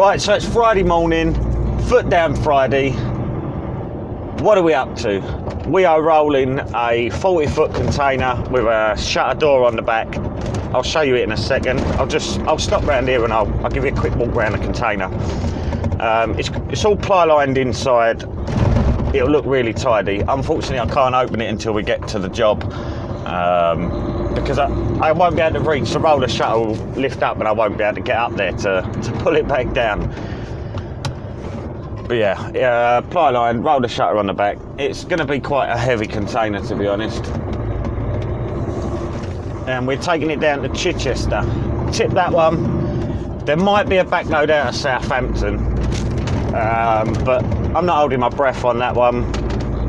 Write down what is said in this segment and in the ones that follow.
Right, so it's Friday morning, foot down Friday. What are we up to? We are rolling a 40-foot container with a shutter door on the back. I'll show you it in a second. I'll stop round here and I'll give you a quick walk around the container. It's all ply lined inside. It'll look really tidy. Unfortunately, I can't open it until we get to the job because I won't be able to reach the roller shutter will lift up and I won't be able to get up there to pull it back down. But yeah, ply line, roller shutter on the back. It's going to be quite a heavy container, to be honest. And we're taking it down to Chichester. Tip that one. There might be a back load out of Southampton, but I'm not holding my breath on that one.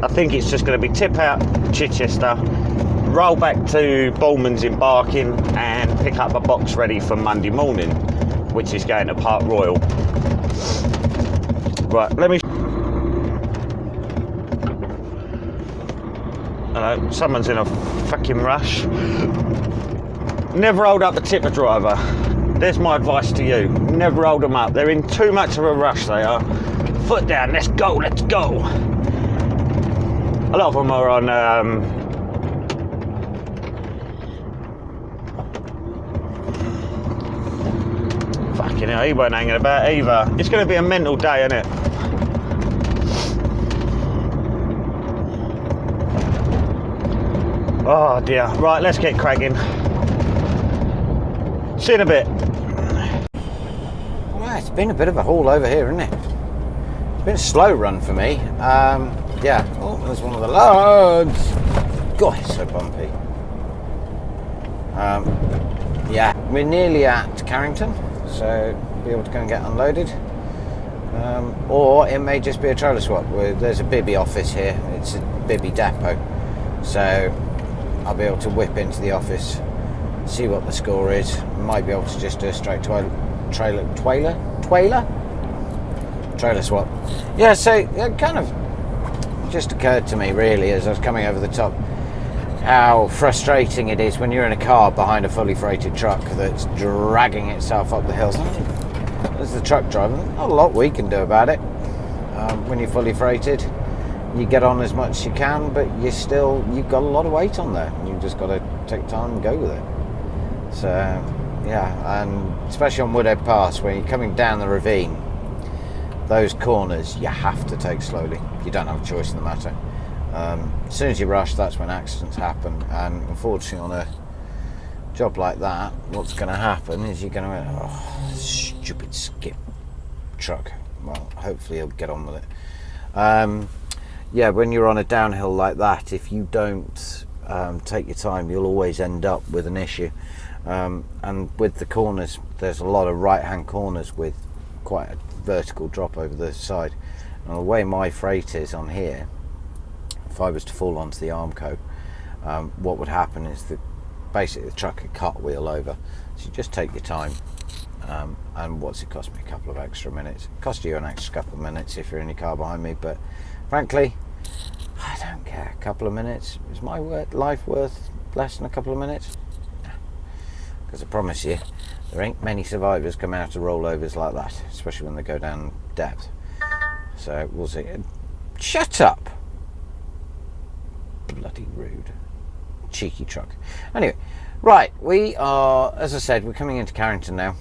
I think it's just going to be tip out Chichester, roll back to Bullman's in Barking and pick up a box ready for Monday morning, which is going to Park Royal. Right, let me... Hello, someone's in a fucking rush. Never hold up the tipper driver. There's my advice to you. Never hold them up. They're in too much of a rush, they are. Foot down, let's go, let's go. A lot of them are on... Fucking hell, he weren't hanging about either. It's going to be a mental day, isn't it? Oh dear. Right, let's get cracking. See you in a bit. Well, it's been a bit of a haul over here, isn't it? It's been a slow run for me. Yeah. Oh, there's one of the loads. God, it's so bumpy. Yeah, we're nearly at Carrington, so be able to go and get unloaded. Or it may just be a trailer swap. There's a Bibby office here. It's a Bibby depot, so I'll be able to whip into the office, see what the score is. Might be able to just do a straight trailer swap. Yeah, so it kind of just occurred to me really as I was coming over the top how frustrating it is when you're in a car behind a fully freighted truck that's dragging itself up the hills. As the truck driver, not a lot we can do about it. When you're fully freighted, you get on as much as you can, but you've got a lot of weight on there. You've just got to take time and go with it. So yeah, and especially on Woodhead Pass, when you're coming down the ravine, those corners you have to take slowly. You don't have a choice in the matter. As soon as you rush, that's when accidents happen, and unfortunately on a job like that, what's going to happen is you're going to stupid skip truck. Well, hopefully he'll get on with it. Yeah, when you're on a downhill like that, if you don't take your time, you'll always end up with an issue. And with the corners, there's a lot of right-hand corners with quite a vertical drop over the side. And the way my freight is on here, if I was to fall onto the Armco, what would happen is that basically the truck could cartwheel over. So you just take your time. And what's it cost me? A couple of extra minutes. It cost you an extra couple of minutes if you're in your car behind me, but frankly, I don't care. A couple of minutes. Is my life worth less than a couple of minutes? Because I promise you, there ain't many survivors come out of rollovers like that, especially when they go down depth. So we'll see. Shut up! Bloody rude. Cheeky truck. Anyway, right, we are, as I said, we're coming into Carrington now.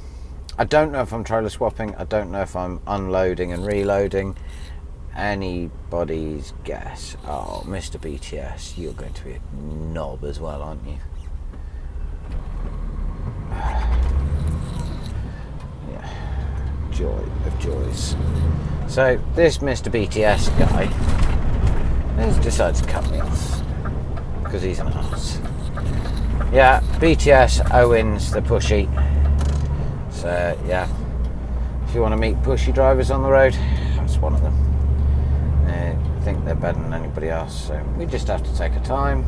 I don't know if I'm trailer swapping. I don't know if I'm unloading and reloading. Anybody's guess. Oh, Mr. BTS, you're going to be a knob as well, aren't you? Yeah, joy of joys. So this Mr. BTS guy has decided to cut me off because he's an arse. Yeah, BTS Owens the pushy. So yeah, if you want to meet pushy drivers on the road, that's one of them. They think they're better than anybody else, so we just have to take our time.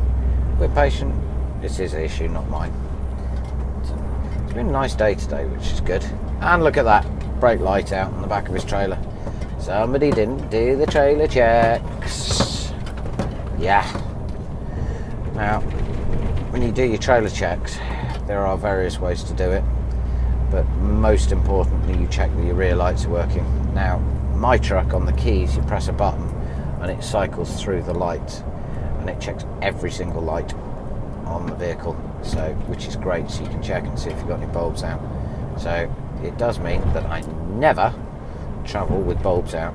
We're patient. It's his issue, not mine. It's been a nice day today, which is good. And look at that brake light out on the back of his trailer. Somebody didn't do the trailer checks. Yeah. Now, when you do your trailer checks, there are various ways to do it. but most importantly you check that your rear lights are working. Now my truck, on the keys you press a button and it cycles through the lights and it checks every single light on the vehicle, so which is great, so you can check and see if you've got any bulbs out. So it does mean that I never travel with bulbs out.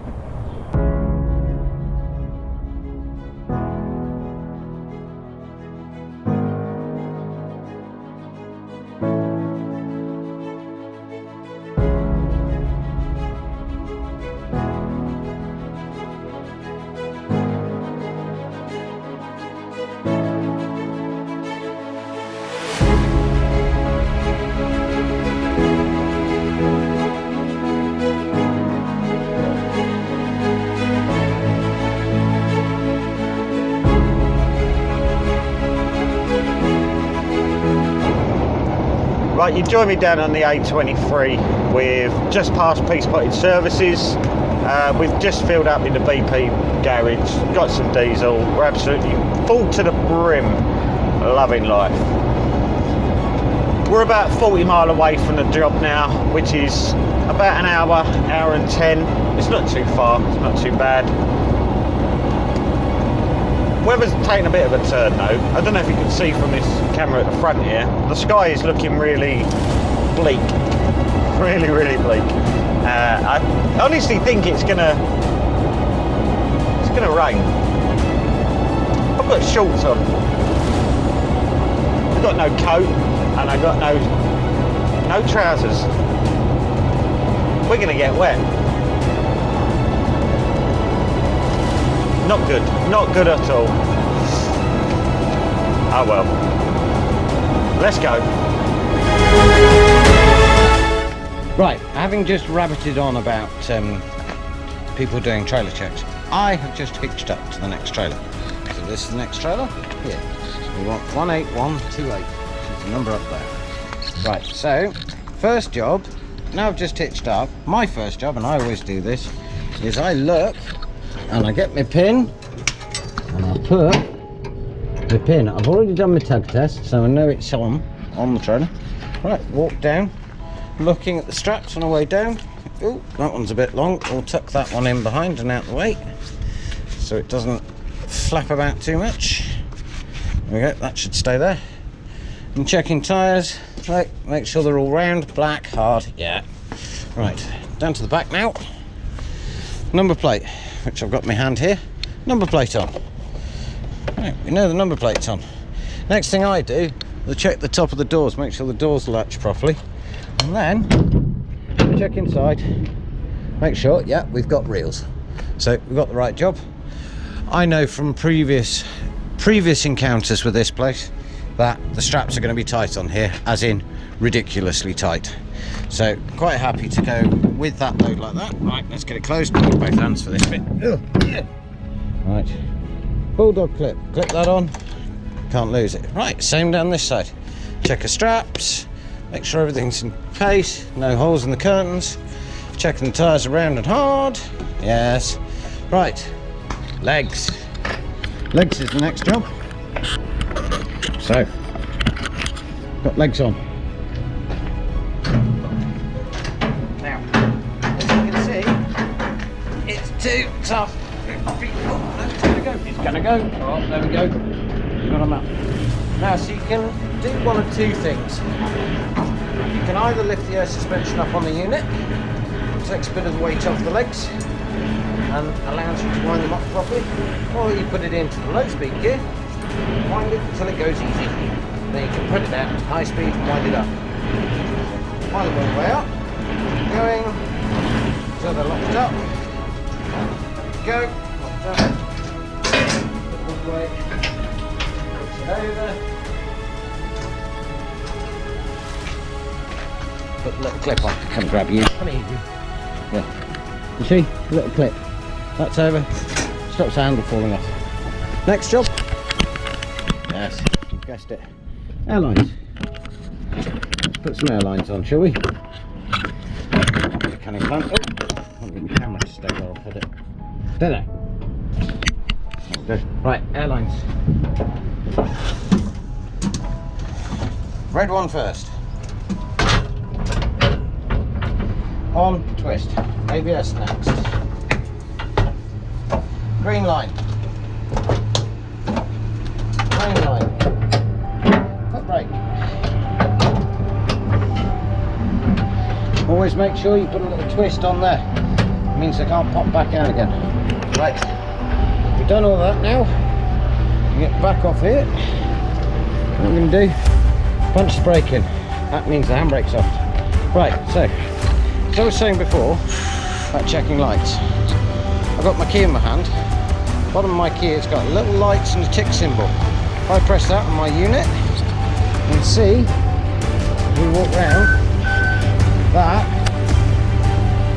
Right, you join me down on the A23. We've just passed Peace Pottage Services. We've just filled up in the BP garage, got some diesel. We're absolutely full to the brim, loving life. We're about 40 mile away from the job now, which is about an hour and 10. It's not too far, it's not too bad. Weather's taking a bit of a turn though. I don't know if you can see from this camera at the front here. The sky is looking really bleak. Really, really bleak. I honestly think it's gonna rain. I've got shorts on. I've got no coat and I've got no trousers. We're gonna get wet. Not good, not good at all. Oh well. Let's go. Right, having just rabbited on about people doing trailer checks, I have just hitched up to the next trailer. So this is the next trailer here. We want 18128. There's the number up there. Right, so first job, now I've just hitched up, my first job, and I always do this, is I look and I get my pin and I put the pin. I've already done my tug test, so I know it's on the trailer. Right, walk down, looking at the straps on the way down. Oh, that one's a bit long. We'll tuck that one in behind and out the way so it doesn't flap about too much. There we go, that should stay there. I'm checking tyres, right, make sure they're all round, black, hard, yeah. Right, down to the back now. Number plate, which I've got in my hand here. Number plate on. Right, we know the number plate's on. Next thing I do is check the top of the doors, make sure the doors latch properly. And then check inside, make sure, yeah, we've got reels. So we've got the right job. I know from previous encounters with this place that the straps are going to be tight on here, as in ridiculously tight. So quite happy to go with that load like that. Right, let's get it closed. Need both hands for this bit. Right, bulldog clip that on, can't lose it. Right, same down this side. Check the straps, make sure everything's in place, no holes in the curtains. Checking the tyres are round and hard. Yes. Right, legs is the next job. So got legs on. Now, as you can see, it's too tough. Oh, no, it's gonna go. It's gonna go. Oh, there we go. Got them up. Now, so you can do one of two things. You can either lift the air suspension up on the unit, takes a bit of the weight off the legs, and allows you to wind them up properly, or you put it into the low speed gear, wind it until it goes easy. Then you can put it down to high speed and wind it up. Wind them all the way up, going until they're locked up. Go, locked up. All the way. Push it over. Put the little clip on. Come grab you. Yeah. You see? A little clip. That's over. Stops the handle falling off. Next job. Yes, you guessed it. Airlines. Let's put some airlines on, shall we? Can I plant? Oh, I want the camera to stay where I'll put it. There. Good. Right, airlines. Red one first. On, twist. ABS next. Green line. Green line. Foot brake. Always make sure you put a little twist on there. It means they can't pop back out again. Right. We've done all that now. You get back off here. What I'm going to do, punch the brake in. That means the handbrake's off. Right, so, as I was saying before, about checking lights. I've got my key in my hand. Bottom of my key, it's got little lights and a tick symbol. If I press that on my unit, you can see, as we walk round, that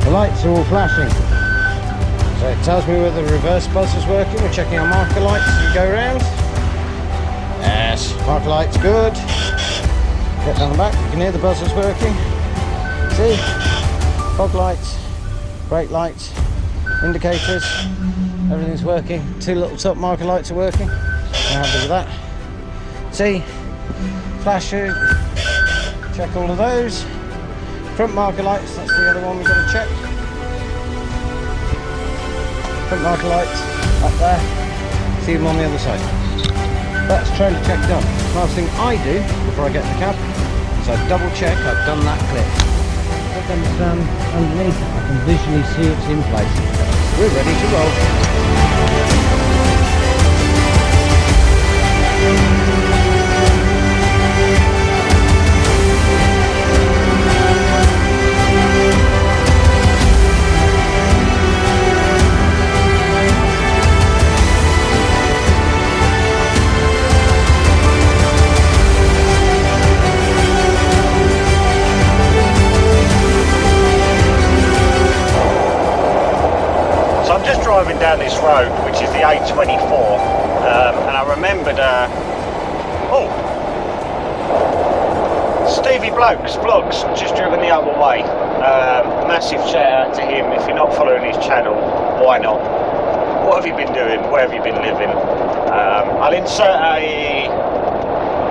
the lights are all flashing. So it tells me whether the reverse buzzer's working. We're checking our marker lights as we go around. Yes, marker lights good. Get down the back, you can hear the buzzers working. See? Fog lights, brake lights, indicators, everything's working. Two little top marker lights are working. I'm happy with that. See? Flashes, check all of those. Front marker lights, that's the other one we've got to check. Front marker lights, up there. See them on the other side. That's trailer check done. Last thing I do before I get in the cab is I double check I've done that clip. If I stand underneath, I can visually see it's in place. We're ready to roll. So I'm just driving down this road, which is the A24, and I remembered, Stevie Blokes Vlogs, just driven the other way. Massive shout out to him. If you're not following his channel, why not? What have you been doing? Where have you been living?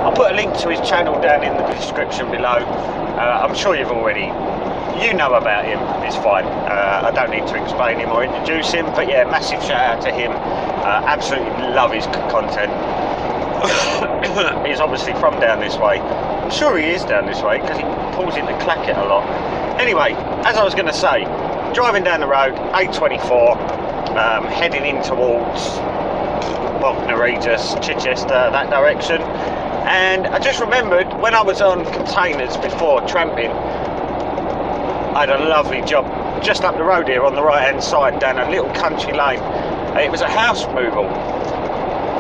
I'll put a link to his channel down in the description below. I'm sure you know about him, it's fine. I don't need to explain him or introduce him, but yeah, massive shout out to him. Absolutely love his content. He's obviously from down this way. I'm sure he is down this way because he pulls into Clackett a lot. Anyway, as I was going to say, driving down the road, A24, heading in towards Bognor Regis, Chichester, that direction. And I just remembered when I was on containers before tramping, I had a lovely job just up the road here on the right hand side down a little country lane. It was a house removal.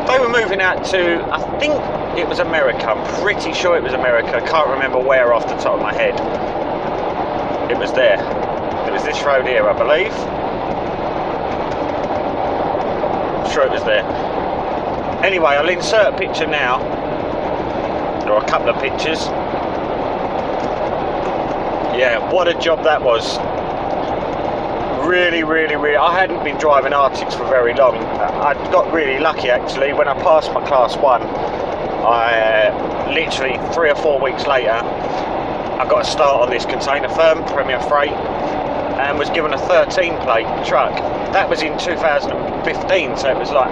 They were moving out to, I think it was America. I'm pretty sure it was America. I can't remember where off the top of my head. It was there. It was this road here, I believe. I'm sure it was there. Anyway, I'll insert a picture now. Or a couple of pictures. Yeah, what a job that was. Really, I hadn't been driving Arctics for very long. I got really lucky actually. When I passed my class 1, I literally 3 or 4 weeks later, I got a start on this container firm, Premier Freight, and was given a 13 plate truck. That was in 2015, so it was like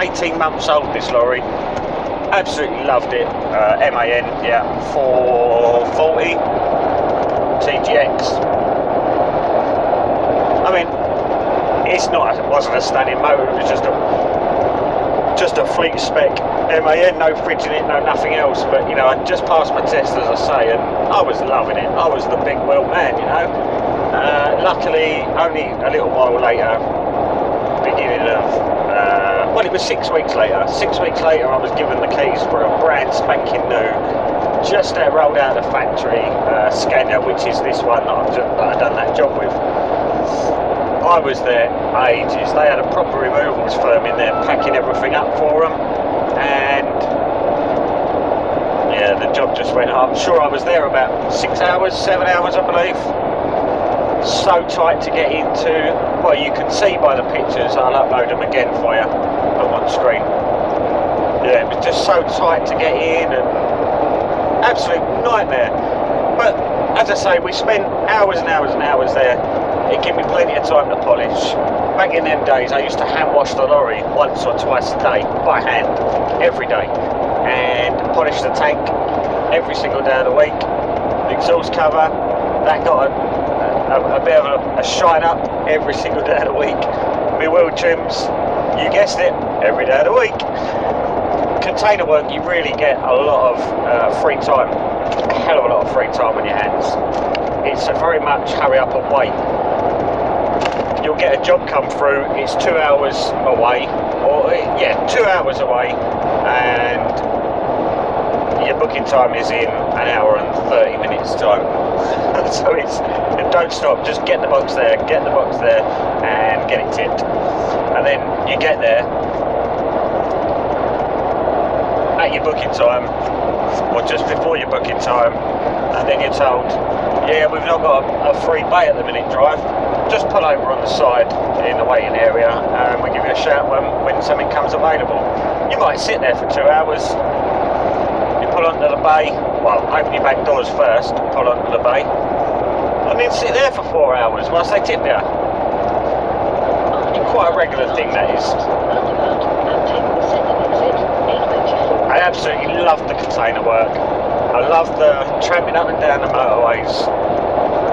18 months old, this lorry. Absolutely loved it. MAN, yeah, 440 TGX. I mean, it wasn't a stunning motor, it was just a fleet spec MAN, no fridge in it, no nothing else. But you know, I just passed my test, as I say, and I was loving it. I was the big wheel man, you know. Luckily, only a little while later, beginning of well, it was 6 weeks later. 6 weeks later, I was given the keys for a brand spanking new, just rolled out of the factory Scania, which is this one that I've done that job with. I was there ages. They had a proper removals firm in there packing everything up for them, and yeah, the job just went. I'm sure I was there about 6 hours, 7 hours, I believe. So tight to get into. Well, you can see by the pictures. I'll upload them again for you on screen. Yeah, it was just so tight to get in, and absolute nightmare. But as I say, we spent hours and hours and hours there. It gave me plenty of time to polish. Back in them days, I used to hand wash the lorry once or twice a day by hand, every day, and polish the tank every single day of the week. The exhaust cover, that got a bit of a shine up every single day of the week. My wheel trims, you guessed it, every day of the week. Container work, you really get a lot of free time, a hell of a lot of free time on your hands. It's very much hurry up and wait. You'll get a job come through, it's 2 hours away, or 2 hours away, and your booking time is in an hour and 30 minutes time. So it's, don't stop, just get the box there, and get it tipped. And then you get there at your booking time, or just before your booking time, and then you're told, yeah, we've not got a free bay at the minute, drive. Just pull over on the side in the waiting area, and we'll give you a shout when something comes available. You might sit there for 2 hours. You pull onto the bay, well, open your back doors first, pull onto the bay, and then sit there for 4 hours whilst they tip you. Quite a regular thing, that is. I absolutely love the container work. I love the tramping up and down the motorways.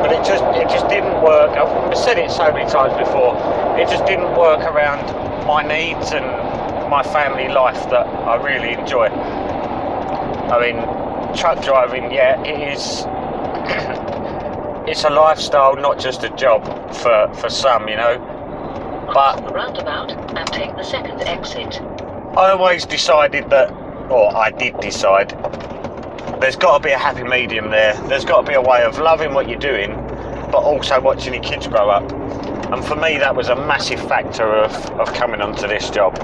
But it just didn't work. I've said it so many times before. It just didn't work around my needs and my family life that I really enjoy. I mean, truck driving, yeah, it is. It's a lifestyle, not just a job for some, you know. But the roundabout and take the second exit. I always decided that, or I did decide, there's got to be a happy medium there. There's got to be a way of loving what you're doing, but also watching your kids grow up. And for me, that was a massive factor of coming onto this job.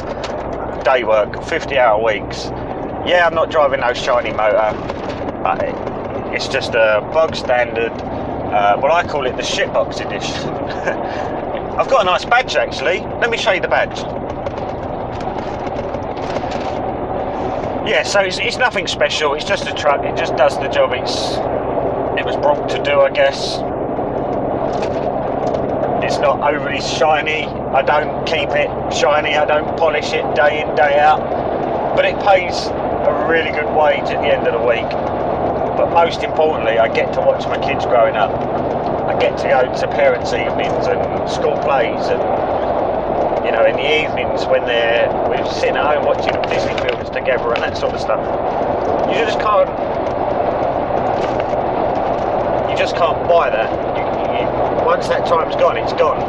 Day work, 50-hour weeks. Yeah, I'm not driving no shiny motor. It's just a bog standard, well, I call it the shitbox edition. I've got a nice badge, actually. Let me show you the badge. Yeah, so it's nothing special. It's just a truck. It just does the job it was brought to do, I guess. It's not overly shiny. I don't keep it shiny. I don't polish it day in, day out. But it pays a really good wage at the end of the week. But most importantly, I get to watch my kids growing up. I get to go to parents' evenings and school plays, and you know, in the evenings when we're sitting at home watching Disney films together and that sort of stuff. You just can't buy that. Once that time's gone, it's gone.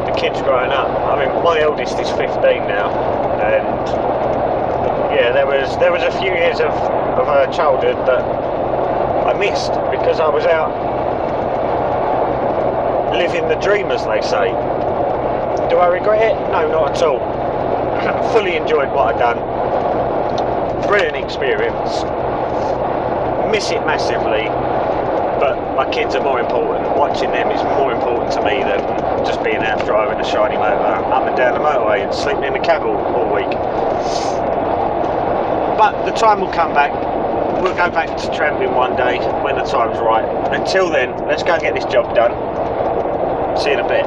The kids growing up. I mean, my eldest is 15 now, and yeah, there was a few years of her childhood that I missed because I was out living the dream, as they say. Do I regret it? No, not at all. Fully enjoyed what I've done. Brilliant experience. Miss it massively, but my kids are more important. Watching them is more important to me than just being out driving a shiny motor up and down the motorway and sleeping in the cab all week. But the time will come back. We'll go back to tramping one day when the time's right. Until then, let's go and get this job done. See you in a bit.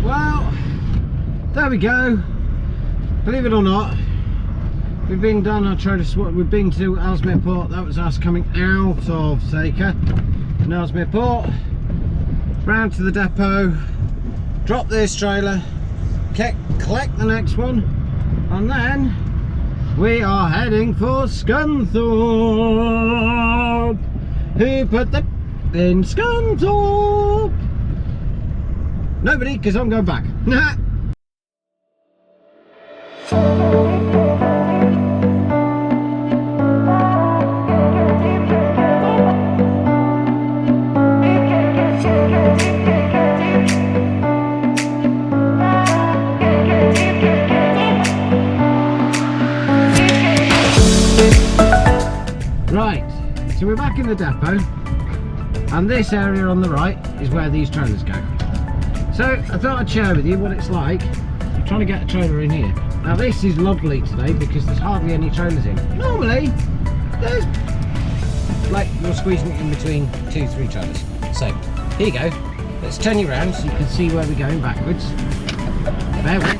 Well, there we go. Believe it or not, we've been done our trailer swap. We've been to Ellesmere Port. That was us coming out of Saker in Ellesmere Port. Round to the depot, drop this trailer, collect the next one, and then we are heading for Scunthorpe. Who put the in Scunthorpe? Nobody, because I'm going back. Right, so we're back in the depot, and this area on the right is where these trailers go. So I thought I'd share with you what it's like. I'm trying to get a trailer in here. Now this is lovely today because there's hardly any trailers in. Normally like you're squeezing it in between 2-3 trailers. So here you go. Let's turn you around so you can see where we're going backwards. Bear with.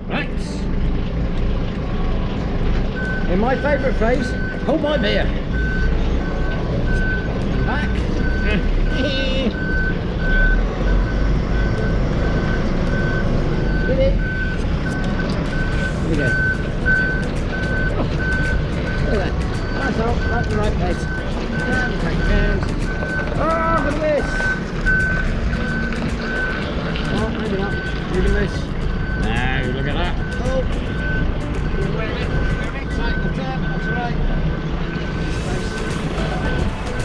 Right. In my favourite phrase, hold my beer. Back. Get it. Here we go. Look at that. That's all. That's the right place. And take hands. Oh, look at this. Oh, maybe not. Look at this. No, look at that. Oh. Wait a minute. Cycle turn. That's right.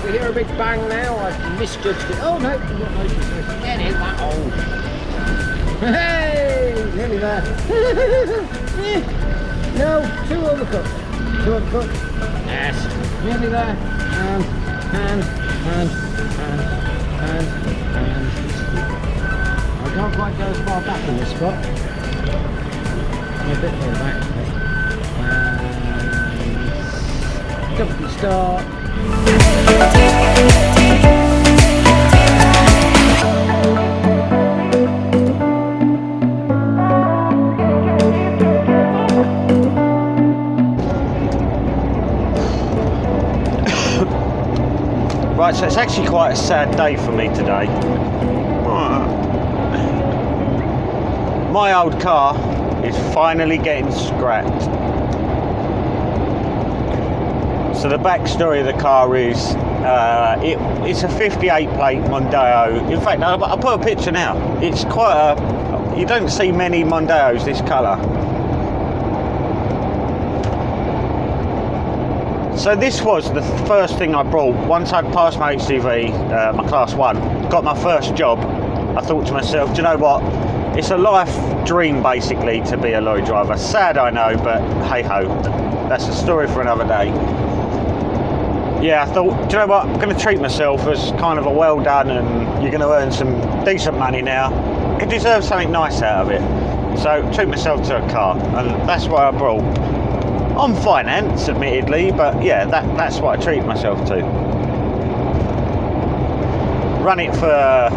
We hear a big bang now. I've misjudged it. Oh no, we've got no space. Get in that hole. Hey, nearly there. No, too overcooked. Too overcooked. Yes, nearly there. And. I can't quite go as far back in this spot. A bit further back. And double start. Right, so it's actually quite a sad day for me today. My old car is finally getting scrapped. So the backstory of the car is it's a 58 plate Mondeo. In fact, I'll put a picture now. It's quite a... You don't see many Mondeos this colour. So this was the first thing I brought. Once I'd passed my HGV, my class 1, got my first job, I thought to myself, do you know what? It's a life dream basically to be a lorry driver. Sad, I know, but hey ho, that's a story for another day. Yeah, I thought, do you know what? I'm going to treat myself as kind of a well done, and you're going to earn some decent money now. I deserve something nice out of it. So treat myself to a car, and that's what I brought. On finance, admittedly, but yeah, that's what I treat myself to. Run it for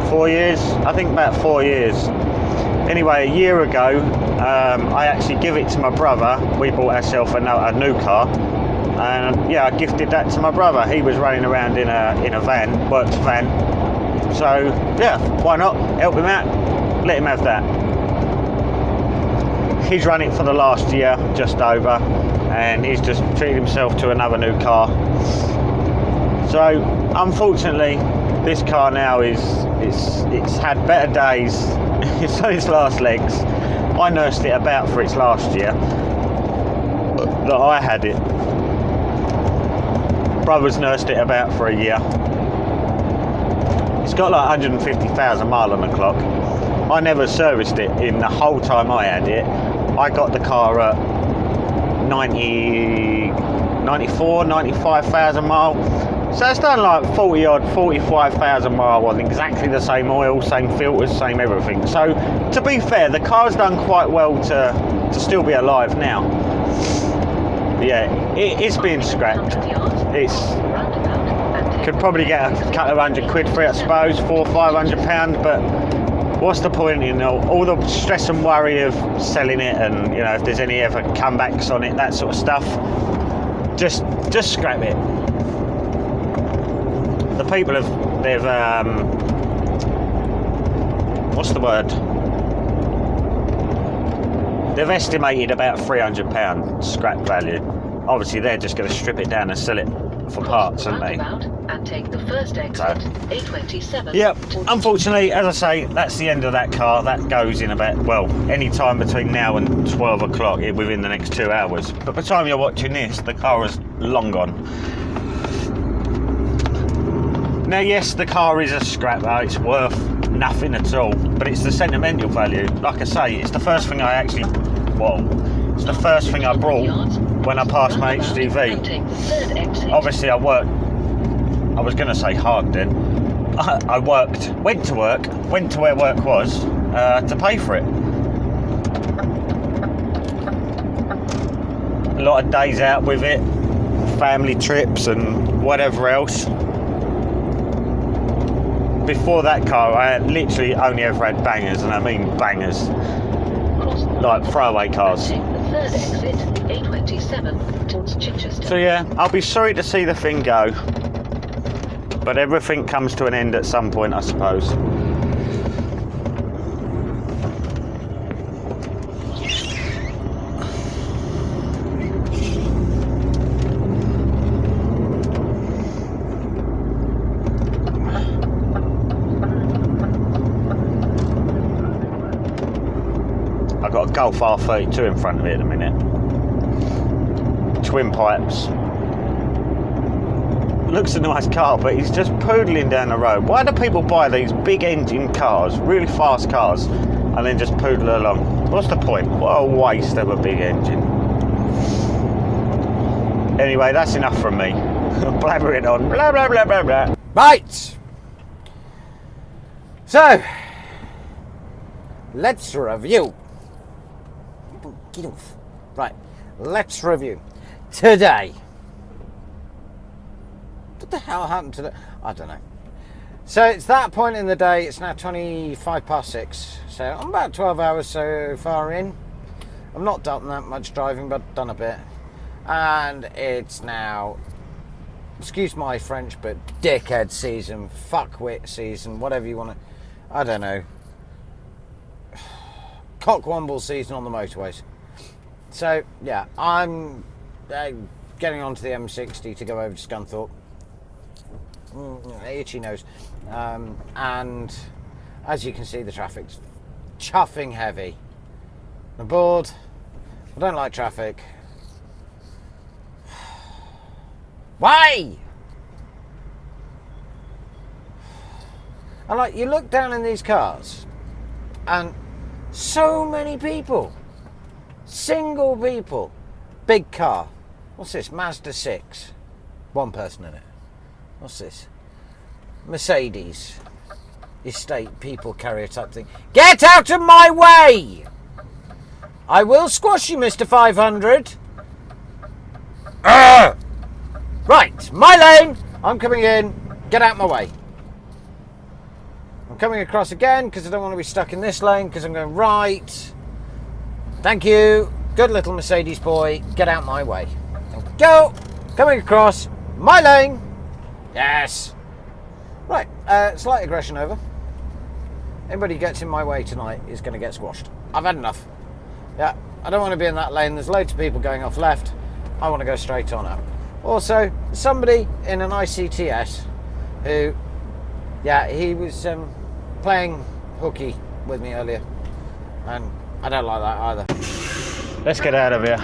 4 years, I think about 4 years. Anyway, a year ago, I actually give it to my brother. We bought ourselves a new car, and yeah, I gifted that to my brother. He was running around in a van, works van. So yeah, why not help him out? Let him have that. He's run it for the last year, just over, and he's just treated himself to another new car. So unfortunately, this car now it's had better days. It's on its last legs. I nursed it about for its last year that I had it. Brother's nursed it about for a year. It's got like 150,000 miles on the clock. I never serviced it in the whole time I had it. I got the car at 95,000 miles. So it's done like 45,000 miles on exactly the same oil, same filters, same everything. So to be fair, the car's done quite well to still be alive now. Yeah, it's being scrapped. Could probably get a couple of £100 for it, I suppose, £400 or £500, but what's the point, you know, all the stress and worry of selling it, and you know, if there's any ever comebacks on it, that sort of stuff, just scrap it. The people they've what's the word? They've estimated about £300 scrap value. Obviously, they're just going to strip it down and sell it for parts, aren't they? And take the first exit, A27. Yep. Unfortunately, as I say, that's the end of that car. That goes in about, well, any time between now and 12 o'clock, within the next 2 hours. But by the time you're watching this, the car is long gone. Now, yes, the car is a scrap. It's worth nothing at all, but it's the sentimental value. Like I say, it's the first thing I it's the first thing I brought when I passed my HGV. Obviously, I worked I was going to say hard then. I worked, went to work, went to where work was to pay for it. A lot of days out with it, family trips and whatever else. Before that car, I literally only ever had bangers, and I mean bangers. Like throwaway cars. Take the third exit, A27, towards Chichester. So yeah, I'll be sorry to see the thing go. But everything comes to an end at some point, I suppose. I've got a Golf R32 in front of me at the minute. Twin pipes. Looks a nice car, but he's just poodling down the road. Why do people buy these big engine cars, really fast cars, and then just poodle along? What's the point? What a waste of a big engine. Anyway, that's enough from me. Blabbering on. Blah, blah, blah, blah, blah. Right. So, let's review. Get off. Right. Let's review. Today. What the hell happened to the... I don't know. So it's that point in the day. It's now 6:25. So I'm about 12 hours so far in. I've not done that much driving, but done a bit. And it's now, excuse my French, but dickhead season, fuckwit season, whatever you want to... I don't know. Cockwomble season on the motorways. So, yeah, I'm getting onto the M60 to go over to Scunthorpe. Itchy nose. And as you can see, the traffic's chuffing heavy. I'm bored. I don't like traffic. Why? And like, you look down in these cars and so many people, single people, big car. What's this? Mazda 6. One person in it. What's this? Mercedes estate people carrier type thing. Get out of my way! I will squash you, Mr. 500. Right, my lane. I'm coming in. Get out my way. I'm coming across again because I don't want to be stuck in this lane because I'm going right. Thank you. Good little Mercedes boy. Get out my way. Go. Coming across my lane. Yes. Right, slight aggression over. Anybody who gets in my way tonight is going to get squashed. I've had enough. Yeah, I don't want to be in that lane. There's loads of people going off left. I want to go straight on up. Also, somebody in an ICTS who, yeah, he was playing hooky with me earlier. And I don't like that either. Let's get out of here.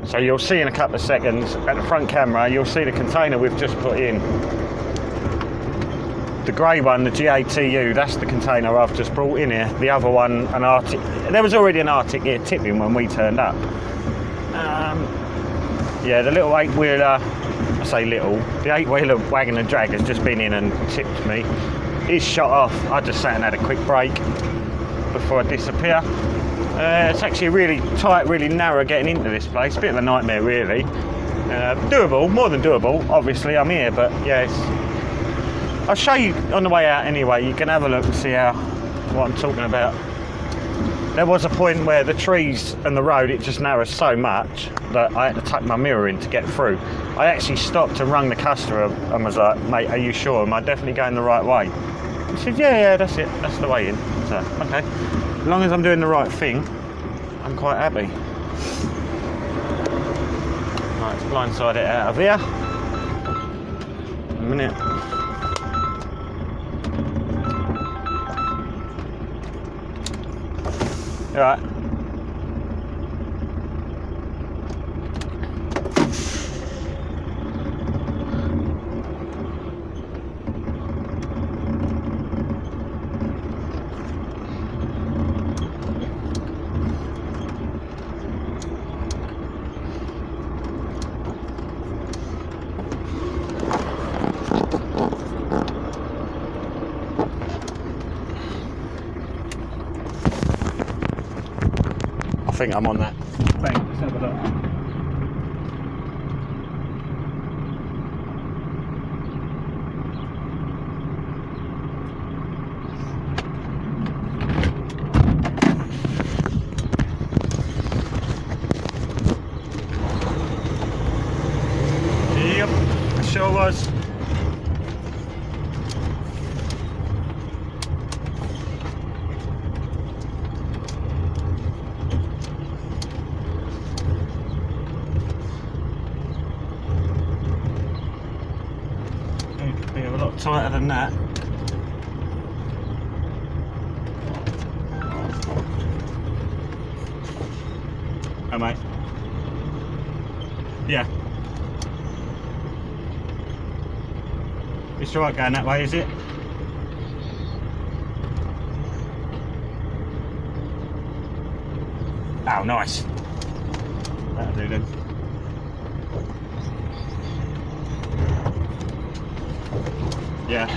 So you'll see in a couple of seconds, at the front camera, you'll see the container we've just put in. The grey one, the GATU, that's the container I've just brought in here. The other one, an Arctic. There was already an Arctic here tipping when we turned up. Yeah, the little 8-wheeler, I say little, the 8-wheeler wagon and drag has just been in and tipped me. It's shot off. I just sat and had a quick break before I disappear. It's actually really tight, really narrow getting into this place. A bit of a nightmare, really. Doable, more than doable. Obviously, I'm here, but yeah, I'll show you on the way out anyway. You can have a look and see what I'm talking about. There was a point where the trees and the road, it just narrows so much that I had to tuck my mirror in to get through. I actually stopped and rung the customer and was like, mate, are you sure? Am I definitely going the right way? He said, yeah, that's it. That's the way in. So, okay. As long as I'm doing the right thing, I'm quite happy. Right, let's blindside it out of here. A minute. All right. think I'm on that. Bang, let's have a look. Yep, it sure was. Be a lot tighter than that. Oh mate. Yeah. It's alright going that way, is it? Oh, nice. That'll do then. Yeah.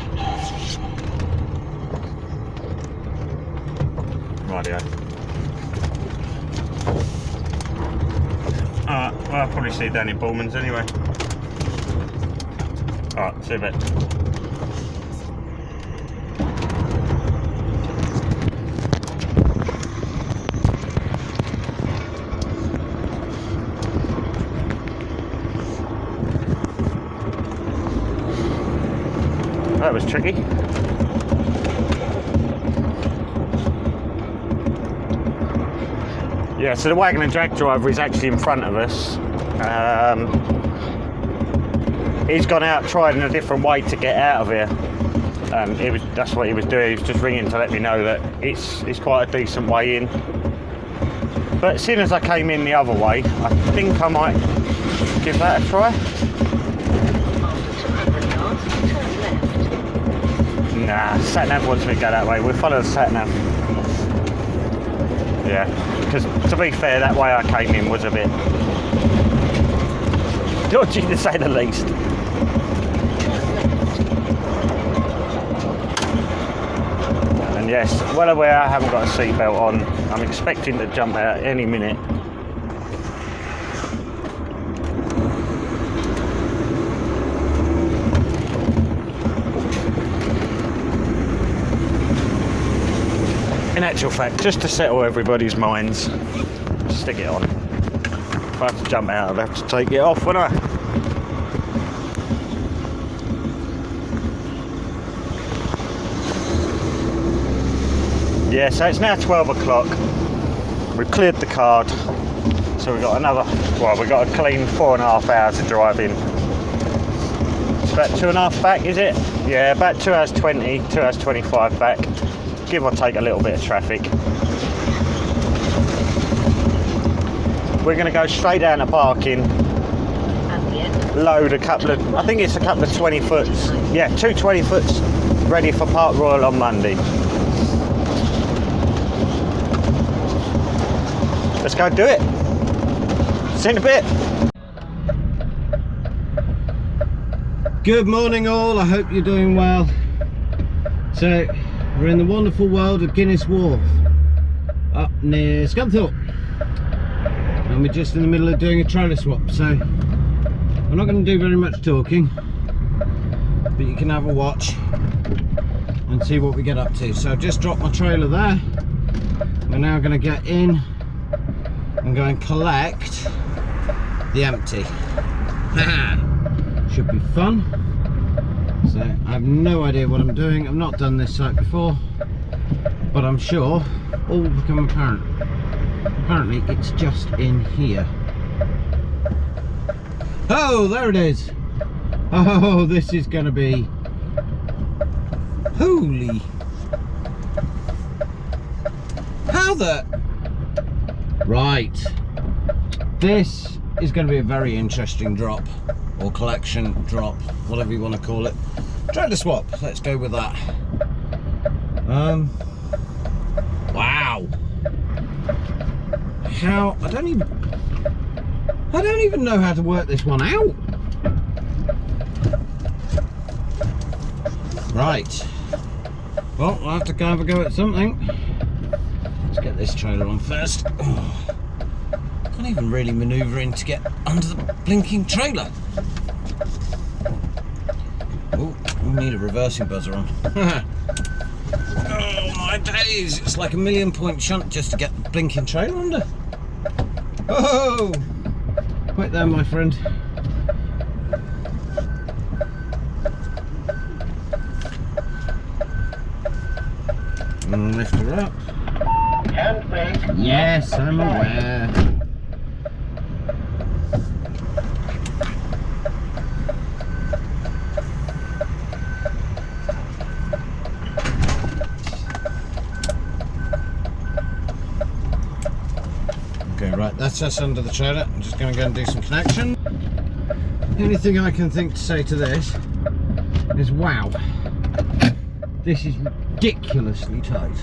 Rightio. Alright, well I'll probably see you down in Bullman's anyway. Alright, see you a bit. That was tricky. Yeah, so the wagon and drag driver is actually in front of us. He's gone out trying a different way to get out of here. That's what he was doing. He was just ringing to let me know that it's quite a decent way in. But as soon as I came in the other way, I think I might give that a try. Nah, sat-nav wants me to go that way. We'll follow the sat-nav. Yeah, because to be fair, that way I came in was a bit dodgy to say the least. And yes, well aware I haven't got a seatbelt on. I'm expecting to jump out any minute. In actual fact, just to settle everybody's minds, stick it on. If I have to jump out, I'll have to take it off, won't I? Yeah, so it's now 12 o'clock. We've cleared the card. So we've got we've got a clean 4.5 hours of driving. It's about 2.5 back, is it? Yeah, about 2 hours 20, 2 hours 25 back. Give or take a little bit of traffic. We're going to go straight down to Barking, load a couple of, I think it's a couple of 20 foots. Yeah, 2 20 foots ready for Park Royal on Monday. Let's go do it. See you in a bit. Good morning all, I hope you're doing well. So we're in the wonderful world of Guinness Wharf up near Scunthorpe, and we're just in the middle of doing a trailer swap, so I'm not going to do very much talking, but you can have a watch and see what we get up to. So I've just dropped my trailer there. We're now going to get in and go and collect the empty. Should be fun. So I have no idea what I'm doing. I've not done this site before, but I'm sure all will become apparent. Apparently it's just in here. Oh, there it is. Oh, this is going to be holy. How the... Right. This is going to be a very interesting drop, or collection drop, whatever you want to call it. Trailer swap, let's go with that. Wow. How, I don't even know how to work this one out. Right. Well, I'll have to have a go at something. Let's get this trailer on first. Can't even really manoeuvre in to get under the blinking trailer. Oh, we need a reversing buzzer on. Oh my days, it's like a 1,000,000 shunt just to get the blinking trailer under. Oh! Wait there, my friend. And lift her up. Handbrake. Yes, I'm aware. Okay, right, that's us under the trailer. I'm just going to go and do some connection. The only thing I can think to say to this is, wow, this is ridiculously tight.